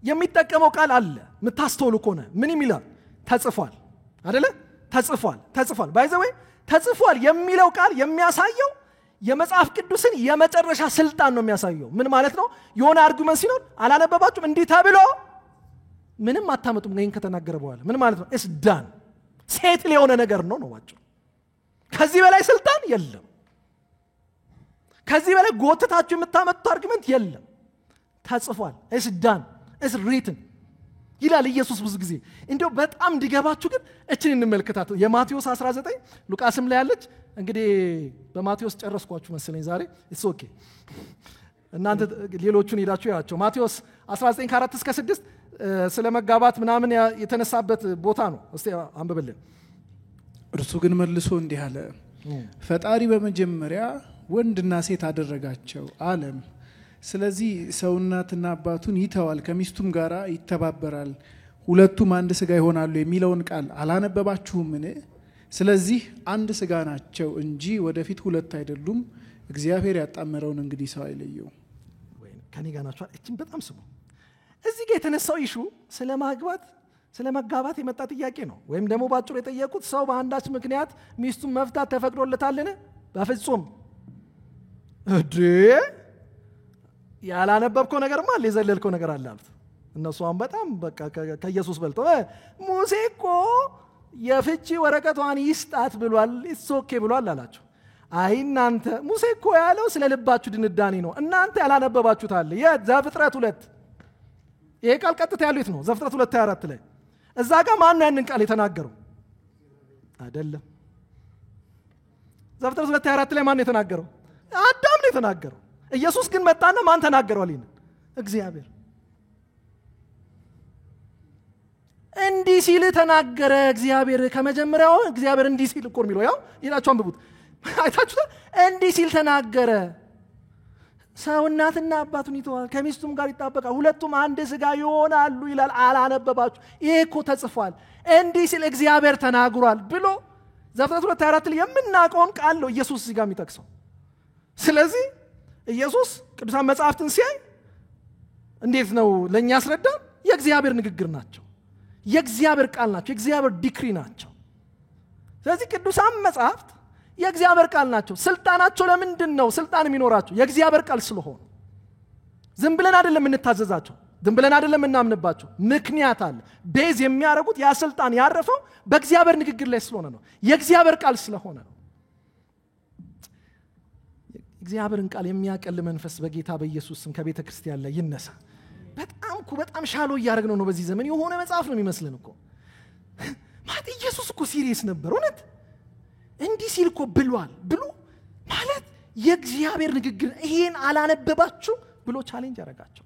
የሚጠቀመው ቃል አለ። የምታስተውሉ ከሆነ ምን ይላል? ተጽፏል አይደለ? ተጽፏል ባይ ዘ ወይ ተጽፏል የሚለው ቃል የሚያሳየው የመጽሐፍ ቅዱስን የመጨረሻ ስልጣን ነው የሚያሳየው። ምን ማለት ነው? የሆነ አርጉመንት ሲኖር አላነበባችሁም እንዲህ ተብሎ ምንም አታመጡም። ይሄን ከተናገረ በኋላ ምን ማለት ነው? ኢትስ ዳን ሴትል የሆነ ነገር ነው ባጭሩ። ከዚህ በላይ ስልጣን የለም። ከዚህ በላይ ጎትታችሁ የምታመጡት አርጊመንት የለም። ተጽፏል። it's done, it's written ይላል ኢየሱስ ብዙ ጊዜ። እንደው በጣም እንዲገባችሁ ግን እችን እንመልከታት። የማቴዎስ 19 ሉቃስም ላይ ያለች። እንግዲህ በማቴዎስ ጨረስኳችሁ መሰለኝ ዛሬ። it's okay እናንተ ሌሎቹን ሄዳችሁ ያቸው። ማቴዎስ 19 ከ4 እስከ 6 ስለ መጋባት ምናምን የተነሳበት ቦታ ነው። እስቲ አንብብልን። እርሱ ግን መልሶ እንዲህ አለ፣ ፈጣሪ በመጀመሪያ ወንድና ሴት አደረጋቸው አለም። ስለዚህ ሰው እናትና አባቱን ይተዋል፣ ከሚስቱም ጋር ይተባበራል፣ ሁለቱም አንድ ስጋ ይሆናሉ የሚለውን ቃል አላነበባችሁምን? ስለዚህ አንድ ስጋ ናቸው እንጂ ወደፊት ሁለት አይደሉም። እግዚአብሔር ያጣመረውን እንግዲህ ሰው አይለየው። ከኔ ጋር ናችሁ? እቺን በጣም ስሙ። እዚህ ጋር የተነሳው ኢሹ ስለ መጋባት የመጣ ጥያቄ ነው። ወይም ደግሞ ባጭሩ የጠየቁት ሰው በአንዳች ምክንያት ሚስቱን መፍታት ተፈቅዶለታልን? በፍጹም። እዴ ያላነበብከው ነገርማ አለ፣ የዘለልከው ነገር አለ አሉት። እነሱም በጣም በቃ ከኢየሱስ በልጠው ሙሴ እኮ የፍቺ ወረቀቷን ይስጣት ብሏል፣ ኢትሶኬ ብሏል አላቸው። አይ እናንተ ሙሴ እኮ ያለው ስለ ልባችሁ ድንዳኔ ነው፣ እናንተ ያላነበባችሁት አለ። ዘፍጥረት 2 ይሄ ቃል ቀጥታ ያለው የት ነው? ዘፍጥረት 2:24 ላይ። እዛ ጋር ማን ነው ያንን ቃል የተናገረው? አይደለም። ዘፍጥረት 2:24 ላይ ማን ነው የተናገረው? አዳም ነው የተናገረው። ኢየሱስ ግን መጣና ማን ተናገረው? አለኝ እግዚአብሔር። እንዲህ ሲል ተናገረ እግዚአብሔር። ከመጀመሪያው እግዚአብሔር እንዲህ ሲል እኮ የሚለው ያው ይላችሁ አንብቡት። አይታችሁታ? እንዲህ ሲል ተናገረ፣ ሰው እናትና አባቱን ይተዋል፣ ከሚስቱም ጋር ይጣበቃል፣ ሁለቱም አንድ ስጋ ይሆናሉ ይላል። አላነበባችሁ? ይሄ እኮ ተጽፏል። እንዲህ ሲል እግዚአብሔር ተናግሯል ብሎ ዘፍጥረት 2:24 ላይ የምናውቀውን ቃል ነው ኢየሱስ እዚህ ጋር የሚጠቅሰው። ስለዚህ ኢየሱስ ቅዱሳን መጻሕፍትን ሲያይ እንዴት ነው ለኛ ያስረዳ? የእግዚአብሔር ንግግር ናቸው፣ የእግዚአብሔር ቃል ናቸው፣ የእግዚአብሔር ዲክሪ ናቸው። ስለዚህ ቅዱሳን መጻሕፍት የእግዚአብሔር ቃል ናቸው። ስልጣናቸው ለምንድን ነው ስልጣን የሚኖራቸው? የእግዚአብሔር ቃል ስለሆነ። ዝም ብለን አይደለም እንታዘዛቸው፣ ዝም ብለን አይደለም እናምንባቸው። ምክንያት አለ። ቤዝ የሚያደርጉት ያ ስልጣን ያረፈው በእግዚአብሔር ንግግር ላይ ስለሆነ ነው፣ የእግዚአብሔር ቃል ስለሆነ ነው። እግዚአብሔርን ቃል የሚያቀል መንፈስ በጌታ በኢየሱስ ስም ከቤተ ክርስቲያን ላይ ይነሳ። በጣም ሻሎ እያደረግነው ነው በዚህ ዘመን። የሆነ መጽሐፍ ነው የሚመስለን እኮ ማለት ኢየሱስ እኮ ሲሪየስ ነበር እውነት። እንዲህ ሲል እኮ ብሏል ብሎ ማለት የእግዚአብሔር ንግግር። ይሄን አላነበባችሁ ብሎ ቻሌንጅ ያደረጋቸው።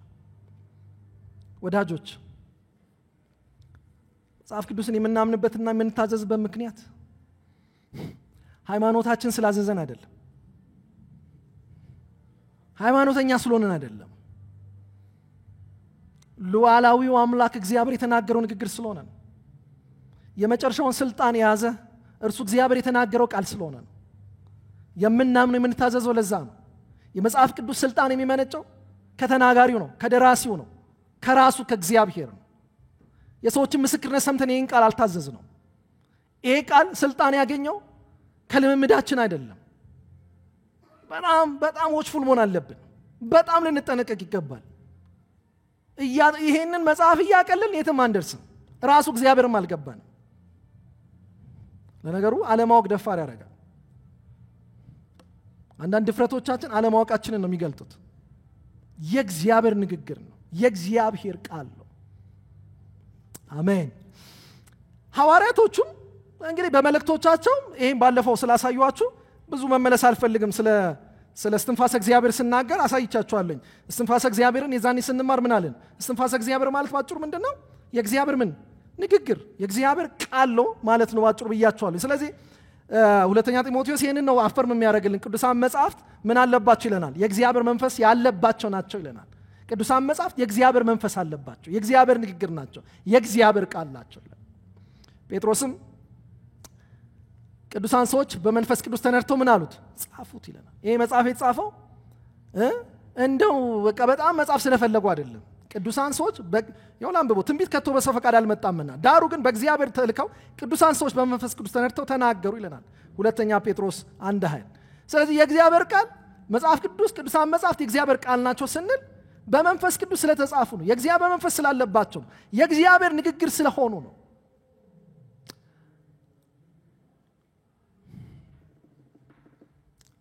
ወዳጆች መጽሐፍ ቅዱስን የምናምንበትና የምንታዘዝበት ምክንያት ሃይማኖታችን ስላዘዘን አይደለም፣ ሃይማኖተኛ ስለሆነን አይደለም። ሉዓላዊው አምላክ እግዚአብሔር የተናገረው ንግግር ስለሆነ ነው። የመጨረሻውን ስልጣን የያዘ እርሱ እግዚአብሔር የተናገረው ቃል ስለሆነ ነው የምናምነው፣ የምንታዘዘው። ለዛ ነው የመጽሐፍ ቅዱስ ስልጣን የሚመነጨው ከተናጋሪው ነው፣ ከደራሲው ነው፣ ከራሱ ከእግዚአብሔር ነው። የሰዎችን ምስክርነት ሰምተን ይህን ቃል አልታዘዝ ነው። ይሄ ቃል ስልጣን ያገኘው ከልምምዳችን አይደለም። በጣም ዎችፉል መሆን አለብን። በጣም ልንጠነቀቅ ይገባል። ይሄንን መጽሐፍ እያቀለልን የትም አንደርስም። ራሱ እግዚአብሔርም አልገባንም። ለነገሩ አለማወቅ ደፋር ያደርጋል። አንዳንድ ድፍረቶቻችን አለማወቃችንን ነው የሚገልጡት። የእግዚአብሔር ንግግር ነው፣ የእግዚአብሔር ቃል ነው። አሜን። ሐዋርያቶቹም እንግዲህ በመልእክቶቻቸው ይሄን ባለፈው ስላሳዩአችሁ ብዙ መመለስ አልፈልግም። ስለ እስትንፋሰ እግዚአብሔር ስናገር አሳይቻችኋለሁ። እስትንፋሰ እግዚአብሔርን የዛኔ ስንማር ምን አለን? እስትንፋሰ እግዚአብሔር ማለት ባጭሩ ምንድነው? የእግዚአብሔር ምን ንግግር፣ የእግዚአብሔር ቃል ነው ማለት ነው ባጭሩ ብያችኋለሁ። ስለዚህ ሁለተኛ ጢሞቴዎስ ይሄንን ነው አፈርም የሚያደርግልን። ቅዱሳን መጻሕፍት ምን አለባቸው ይለናል? የእግዚአብሔር መንፈስ ያለባቸው ናቸው ይለናል። ቅዱሳን መጻሕፍት የእግዚአብሔር መንፈስ አለባቸው፣ የእግዚአብሔር ንግግር ናቸው፣ የእግዚአብሔር ቃል ናቸው። ጴጥሮስም ቅዱሳን ሰዎች በመንፈስ ቅዱስ ተነድተው ምን አሉት? ጻፉት ይለናል። ይሄ መጽሐፍ የተጻፈው እንደው በቃ በጣም መጽሐፍ ስለፈለጉ አይደለም። ቅዱሳን ሰዎች ያው ላንብቦ ትንቢት ከቶ በሰው ፈቃድ አልመጣምና ዳሩ ግን በእግዚአብሔር ተልከው ቅዱሳን ሰዎች በመንፈስ ቅዱስ ተነድተው ተናገሩ ይለናል ሁለተኛ ጴጥሮስ 1:20። ስለዚህ የእግዚአብሔር ቃል መጽሐፍ ቅዱስ ቅዱሳን መጽሐፍት የእግዚአብሔር ቃል ናቸው ስንል በመንፈስ ቅዱስ ስለተጻፉ ነው፣ የእግዚአብሔር መንፈስ ስላለባቸው ነው፣ የእግዚአብሔር ንግግር ስለሆኑ ነው።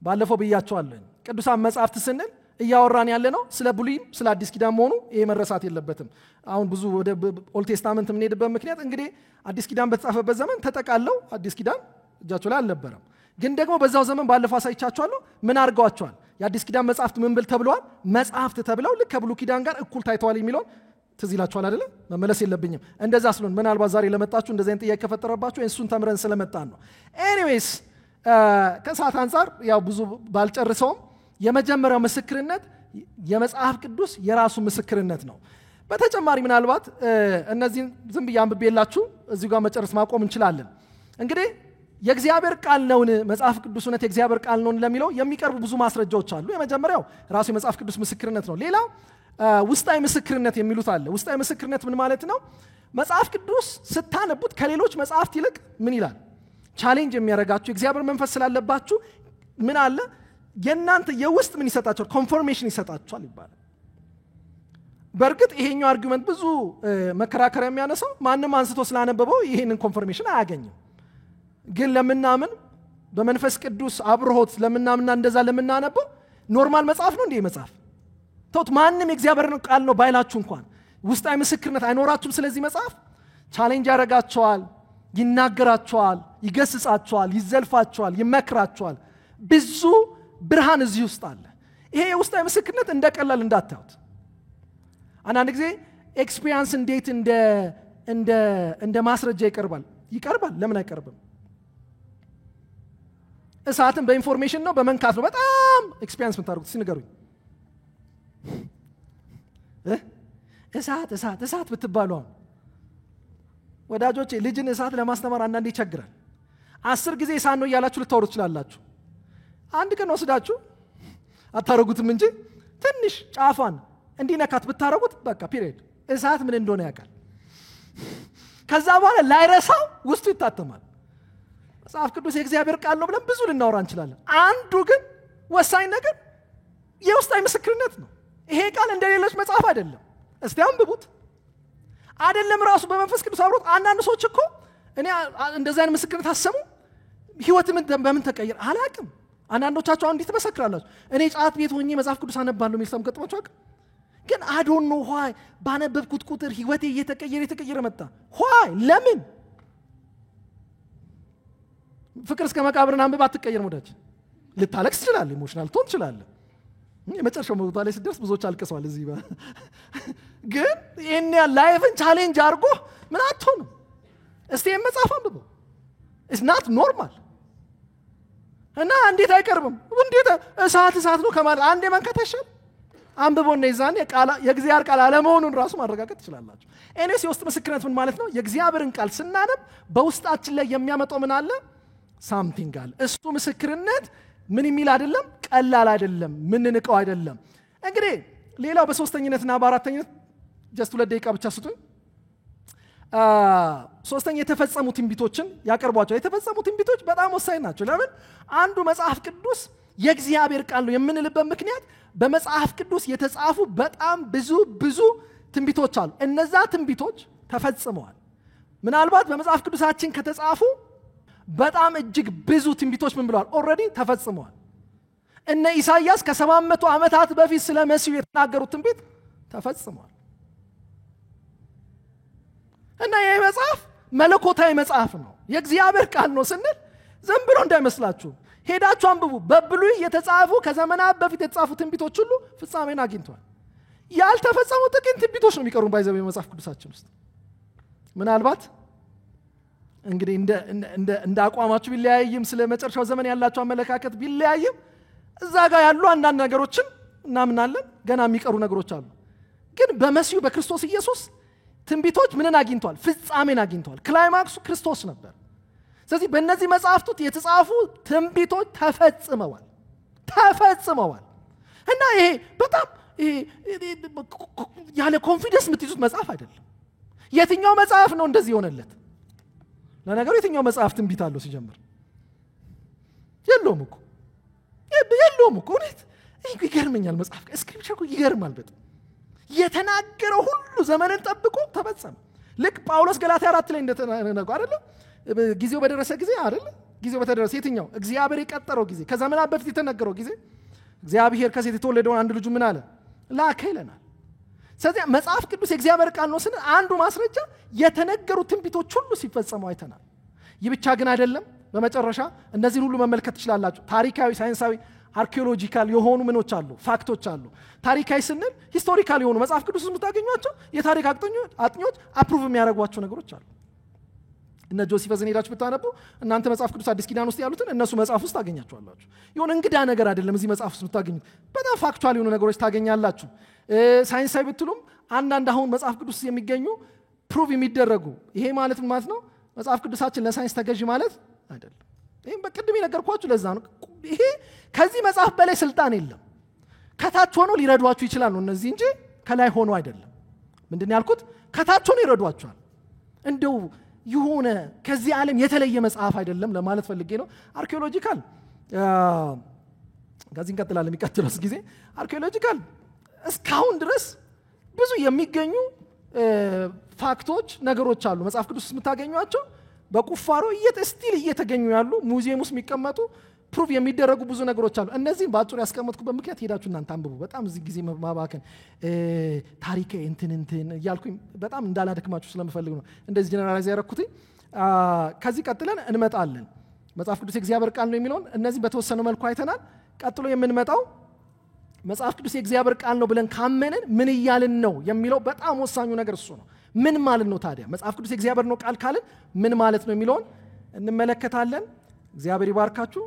ባለፈው ብያቸዋለሁ። ቅዱሳን መጻሕፍት ስንል እያወራን ያለ ነው ስለ ብሉይም ስለ አዲስ ኪዳን መሆኑ ይሄ መረሳት የለበትም። አሁን ብዙ ወደ ኦልድ ቴስታመንት የምንሄድበት ምክንያት እንግዲህ አዲስ ኪዳን በተጻፈበት ዘመን ተጠቃለው አዲስ ኪዳን እጃቸው ላይ አልነበረም። ግን ደግሞ በዛው ዘመን ባለፈው አሳይቻቸዋለሁ ምን አድርገዋቸዋል። የአዲስ ኪዳን መጻሕፍት ምን ብል ተብለዋል? መጻሕፍት ተብለው ልክ ከብሉይ ኪዳን ጋር እኩል ታይተዋል የሚለውን ትዝ ይላችኋል አይደለ? መመለስ የለብኝም። እንደዛ ስለሆነ ምናልባት ዛሬ ለመጣችሁ እንደዚህ አይነት ጥያቄ ከፈጠረባችሁ እሱን ተምረን ስለመጣን ነው። ኤኒዌይስ ከሰዓት አንፃር ያው ብዙ ባልጨርሰውም የመጀመሪያው ምስክርነት የመጽሐፍ ቅዱስ የራሱ ምስክርነት ነው። በተጨማሪ ምናልባት እነዚህን ዝም ብዬ አንብቤላችሁ እዚህ ጋር መጨረስ ማቆም እንችላለን። እንግዲህ የእግዚአብሔር ቃል ነውን መጽሐፍ ቅዱስ እውነት የእግዚአብሔር ቃል ነውን ለሚለው የሚቀርቡ ብዙ ማስረጃዎች አሉ። የመጀመሪያው ራሱ የመጽሐፍ ቅዱስ ምስክርነት ነው። ሌላው ውስጣዊ ምስክርነት የሚሉት አለ። ውስጣዊ ምስክርነት ምን ማለት ነው? መጽሐፍ ቅዱስ ስታነቡት ከሌሎች መጽሐፍት ይልቅ ምን ይላል? ቻሌንጅ የሚያደርጋችሁ የእግዚአብሔር መንፈስ ስላለባችሁ ምን አለ? የእናንተ የውስጥ ምን ይሰጣችኋል? ኮንፎርሜሽን ይሰጣችኋል ይባላል። በእርግጥ ይሄኛው አርጊውመንት ብዙ መከራከሪያ የሚያነሳው ማንም አንስቶ ስላነበበው ይሄንን ኮንፎርሜሽን አያገኝም። ግን ለምናምን በመንፈስ ቅዱስ አብርሆት ለምናምንና እንደዛ ለምናነበው ኖርማል መጽሐፍ ነው እንዴ መጽሐፍ? ተውት። ማንም የእግዚአብሔር ቃል ነው ባይላችሁ እንኳን ውስጣዊ ምስክርነት አይኖራችሁም። ስለዚህ መጽሐፍ ቻሌንጅ ያደርጋችኋል፣ ይናገራችኋል፣ ይገስጻችኋል፣ ይዘልፋችኋል፣ ይመክራችኋል። ብዙ ብርሃን እዚህ ውስጥ አለ። ይሄ የውስጣዊ ምስክርነት እንደቀላል እንዳታዩት። አንዳንድ ጊዜ ኤክስፒሪየንስ እንዴት እንደ ማስረጃ ይቀርባል። ለምን አይቀርብም? እሳትን በኢንፎርሜሽን ነው በመንካት ነው በጣም ኤክስፒሪየንስ የምታደርጉት? ሲነገሩኝ እሳት ብትባሉ አሁን ወዳጆቼ ልጅን እሳት ለማስተማር አንዳንዴ ይቸግራል። 10 ጊዜ እሳት ነው እያላችሁ ልታወሩ ትችላላችሁ። አንድ ቀን ወስዳችሁ አታረጉትም እንጂ ትንሽ ጫፋን እንዲነካት ብታረጉት በቃ ፒሪየድ እሳት ምን እንደሆነ ያውቃል። ከዛ በኋላ ላይረሳው ውስጡ ይታተማል። መጽሐፍ ቅዱስ የእግዚአብሔር ቃል ነው ብለን ብዙ ልናወራ እንችላለን። አንዱ ግን ወሳኝ ነገር የውስጣዊ ምስክርነት ነው። ይሄ ቃል እንደሌሎች መጽሐፍ አይደለም። እስቲ አንብቡት። አይደለም ራሱ በመንፈስ ቅዱስ አብሮት አንዳንድ ሰዎች እኮ እኔ እንደዛ አይነት ምስክርነት አሰሙ ህይወት በምን ተቀየረ አላውቅም። አንዳንዶቻችሁ እንዴት ትመሰክራላችሁ? እኔ ጫት ቤት ሆኜ መጽሐፍ ቅዱስ አነባለሁ የሚል ሰው ገጥሟችሁ አውቃ? ግን I don't know why ባነበብኩት ቁጥር ህይወቴ እየተቀየረ መጣ። why ለምን? ፍቅር እስከ መቃብርን አንብባ አትቀየርም ወዳጅ። ልታለቅስ ትችላለህ፣ ኢሞሽናል ትሆን ትችላለህ። የመጨረሻው ቦታ ላይ ሲደርስ ብዙዎች አልቅሰዋል እዚህ ግን ይሄን ላይፍን ቻሌንጅ አድርጎ ምን አትሆንም። እስቲ መጽሐፍ አንብበው። it's not normal እና እንዴት አይቀርብም? እንዴት እሳት ነው ከማለት አንዴ መንካት አይሻል? አንብቦና ይዛን የእግዚአብሔር ቃል አለመሆኑን ራሱ ማረጋገጥ ትችላላችሁ። እኔስ የውስጥ ምስክርነት ምን ማለት ነው? የእግዚአብሔርን ቃል ስናነብ በውስጣችን ላይ የሚያመጣው ምን አለ? ሳምቲንግ አለ። እሱ ምስክርነት ምን የሚል አይደለም፣ ቀላል አይደለም፣ ምን ንቀው አይደለም። እንግዲህ ሌላው በሶስተኝነትና በአራተኝነት ጀስት 2 ደቂቃ ብቻ ስጡኝ። ሶስተኛ የተፈጸሙ ትንቢቶችን ያቀርቧቸው። የተፈጸሙ ትንቢቶች በጣም ወሳኝ ናቸው። ለምን? አንዱ መጽሐፍ ቅዱስ የእግዚአብሔር ቃል ነው የምንልበት ምክንያት በመጽሐፍ ቅዱስ የተጻፉ በጣም ብዙ ትንቢቶች አሉ። እነዛ ትንቢቶች ተፈጽመዋል። ምናልባት በመጽሐፍ ቅዱሳችን ከተጻፉ በጣም እጅግ ብዙ ትንቢቶች ምን ብለዋል? ኦልሬዲ ተፈጽመዋል። እነ ኢሳይያስ ከ700 ዓመታት በፊት ስለ መሲሁ የተናገሩት ትንቢት ተፈጽመዋል። እና ይሄ መጽሐፍ መለኮታዊ መጽሐፍ ነው፣ የእግዚአብሔር ቃል ነው ስንል ዝም ብሎ እንዳይመስላችሁ። ሄዳችሁ አንብቡ። በብሉይ የተጻፉ ከዘመናት በፊት የተጻፉ ትንቢቶች ሁሉ ፍጻሜን አግኝተዋል። ያልተፈጸሙ ጥቂት ትንቢቶች ነው የሚቀሩን ባይዘው የመጽሐፍ ቅዱሳችን ውስጥ። ምናልባት እንግዲህ እንደ አቋማችሁ ቢለያይም ስለ መጨረሻው ዘመን ያላችሁ አመለካከት ቢለያይም እዛ ጋር ያሉ አንዳንድ ነገሮችን እናምናለን። ገና የሚቀሩ ነገሮች አሉ። ግን በመሲሁ በክርስቶስ ኢየሱስ ትንቢቶች ምንን አግኝተዋል? ፍጻሜን አግኝተዋል። ክላይማክሱ ክርስቶስ ነበር። ስለዚህ በእነዚህ መጽሐፍት የተጻፉ ትንቢቶች ተፈጽመዋል። እና ይሄ በጣም ያለ ኮንፊደንስ የምትይዙት መጽሐፍ አይደለም። የትኛው መጽሐፍ ነው እንደዚህ የሆነለት? ለነገሩ የትኛው መጽሐፍ ትንቢት አለው ሲጀምር? የለውም እኮ እውነት ይገርመኛል። መጽሐፍ ስክሪፕቸር ይገርማል በጣም። የተናገረው ሁሉ ዘመንን ጠብቆ ተፈጸመ። ልክ ጳውሎስ ገላትያ 4 ላይ እንደተናገረው አይደለም? ጊዜው በደረሰ ጊዜ አይደለም ጊዜው በተደረሰ የትኛው እግዚአብሔር የቀጠረው ጊዜ ከዘመናት በፊት የተነገረው ጊዜ እግዚአብሔር ከሴት የተወለደውን አንድ ልጁ ምን አለ ላከ ይለናል። ስለዚህ መጽሐፍ ቅዱስ የእግዚአብሔር ቃል ነው ስንል አንዱ ማስረጃ የተነገሩ ትንቢቶች ሁሉ ሲፈጸሙ አይተናል። ይህ ብቻ ግን አይደለም። በመጨረሻ እነዚህን ሁሉ መመልከት ትችላላችሁ። ታሪካዊ፣ ሳይንሳዊ፣ አርኪኦሎጂካል የሆኑ ምኖች አሉ፣ ፋክቶች አሉ። ታሪካዊ ስንል ሂስቶሪካል የሆኑ መጽሐፍ ቅዱስ ውስጥ የምታገኟቸው የታሪክ አጥኚዎች አፕሩቭ የሚያደርጓቸው ነገሮች አሉ። እነ ጆሲፈስን ሄዳችሁ ብታነቡ እናንተ መጽሐፍ ቅዱስ አዲስ ኪዳን ውስጥ ያሉትን እነሱ መጽሐፍ ውስጥ ታገኛቸዋላችሁ። የሆነ እንግዳ ነገር አይደለም እዚህ መጽሐፍ ውስጥ የምታገኙት። በጣም ፋክቹዋል የሆኑ ነገሮች ታገኛላችሁ። ሳይንሳዊ ብትሉም አንዳንድ አሁን መጽሐፍ ቅዱስ የሚገኙ ፕሩቭ የሚደረጉ ይሄ ማለት ምን ማለት ነው? መጽሐፍ ቅዱሳችን ለሳይንስ ተገዥ ማለት አይደለም። ይሄም በቅድም የነገርኳችሁ ለዛ ነው። ይሄ ከዚህ መጽሐፍ በላይ ስልጣን የለም። ከታች ሆኖ ሊረዷችሁ ይችላል ነው እነዚህ እንጂ ከላይ ሆኖ አይደለም። ምንድን ያልኩት? ከታች ሆኖ ይረዷችኋል። እንደው የሆነ ከዚህ ዓለም የተለየ መጽሐፍ አይደለም ለማለት ፈልጌ ነው። አርኪኦሎጂካል ከዚህ እንቀጥላለን የሚቀጥለው ጊዜ። አርኪኦሎጂካል እስካሁን ድረስ ብዙ የሚገኙ ፋክቶች ነገሮች አሉ መጽሐፍ ቅዱስ የምታገኟቸው በቁፋሮ ስቲል እየተገኙ ያሉ ሙዚየም ውስጥ የሚቀመጡ ፕሩቭ የሚደረጉ ብዙ ነገሮች አሉ። እነዚህን በአጭሩ ያስቀመጥኩበት ምክንያት ሄዳችሁ እናንተ አንብቡ። በጣም እዚህ ጊዜ ማባከን ታሪክ እንትን እያልኩኝ በጣም እንዳላደክማችሁ ስለምፈልግ ነው እንደዚህ ጀነራላይዝ ያደረኩት። ከዚህ ቀጥለን እንመጣለን። መጽሐፍ ቅዱስ የእግዚአብሔር ቃል ነው የሚለውን እነዚህ በተወሰነ መልኩ አይተናል። ቀጥሎ የምንመጣው መጽሐፍ ቅዱስ የእግዚአብሔር ቃል ነው ብለን ካመንን ምን እያልን ነው የሚለው በጣም ወሳኙ ነገር እሱ ነው። ምን ማለት ነው ታዲያ መጽሐፍ ቅዱስ የእግዚአብሔር ነው ቃል ካልን ምን ማለት ነው የሚለውን እንመለከታለን። እግዚአብሔር ይባርካችሁ።